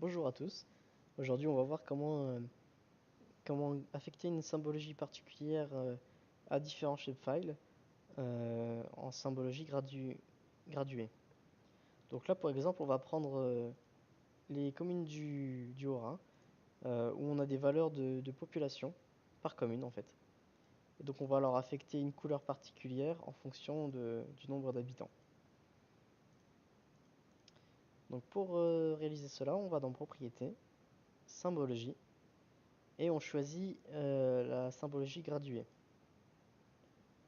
Bonjour à tous. Aujourd'hui, on va voir comment affecter une symbologie particulière à différents shapefiles en symbologie graduée. Donc là, par exemple, on va prendre les communes du Haut-Rhin où on a des valeurs de population par commune en fait. Et donc on va leur affecter une couleur particulière en fonction du nombre d'habitants. Donc pour réaliser cela, on va dans Propriétés, Symbologie, et on choisit la symbologie graduée.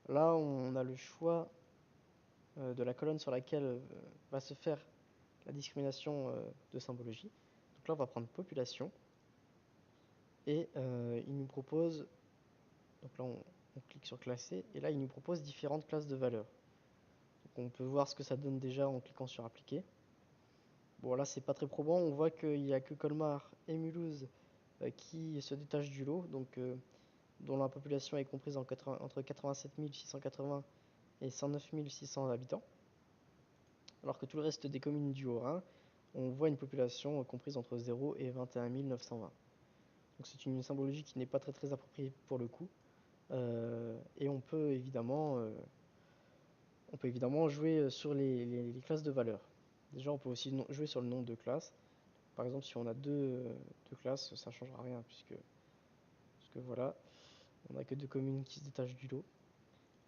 Là, on a le choix de la colonne sur laquelle va se faire la discrimination de symbologie. Donc là, on va prendre population et il nous propose, donc là on clique sur classer et là il nous propose différentes classes de valeurs. Donc on peut voir ce que ça donne déjà en cliquant sur appliquer. Bon là c'est pas très probant, on voit qu'il n'y a que Colmar et Mulhouse qui se détachent du lot, donc dont la population est comprise entre 87 680 et 109 600 habitants, alors que tout le reste des communes du Haut-Rhin, on voit une population comprise entre 0 et 21 920. Donc c'est une symbologie qui n'est pas très appropriée pour le coup, et on peut évidemment jouer sur les classes de valeurs. Déjà on peut aussi jouer sur le nombre de classes. Par exemple si on a deux classes, ça ne changera rien puisque voilà, on n'a que deux communes qui se détachent du lot.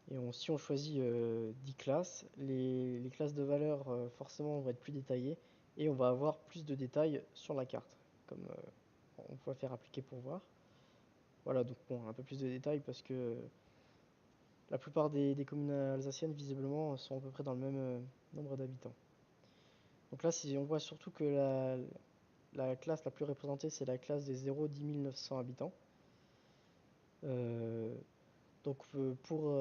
Et si on choisit 10 classes, les classes de valeurs forcément vont être plus détaillées et on va avoir plus de détails sur la carte, comme on va faire appliquer pour voir. Voilà, donc bon, un peu plus de détails parce que la plupart des communes alsaciennes visiblement sont à peu près dans le même nombre d'habitants. Donc là, on voit surtout que la classe la plus représentée, c'est la classe des 0-10 900 habitants. Euh, Donc pour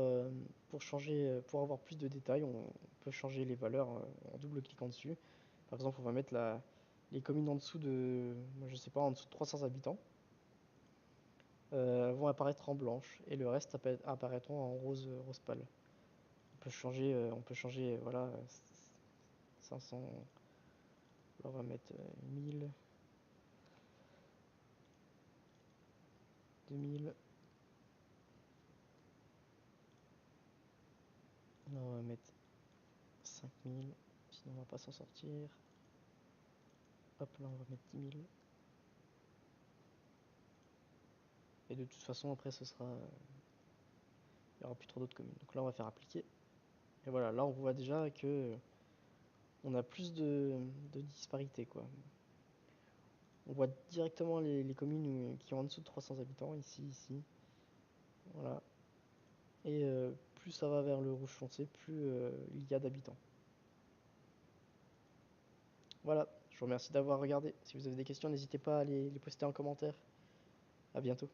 avoir plus de détails, on peut changer les valeurs en double cliquant dessus. Par exemple, on va mettre les communes en dessous moi, je sais pas, en dessous de 300 habitants vont apparaître en blanche et le reste apparaîtront en rose pâle. On peut changer, voilà, 500. Là, on va mettre 1000, 2000. Là, on va mettre 5000, sinon on va pas s'en sortir. Hop, là, on va mettre 10 000. Et de toute façon, après, il n'y aura plus trop d'autres communes. Donc là, on va faire appliquer. Et voilà, là, on voit déjà que on a plus de disparité, quoi. On voit directement les communes qui ont en dessous de 300 habitants, ici. Voilà. Et plus ça va vers le rouge foncé, plus il y a d'habitants. Voilà, je vous remercie d'avoir regardé. Si vous avez des questions, n'hésitez pas à les poster en commentaire. À bientôt.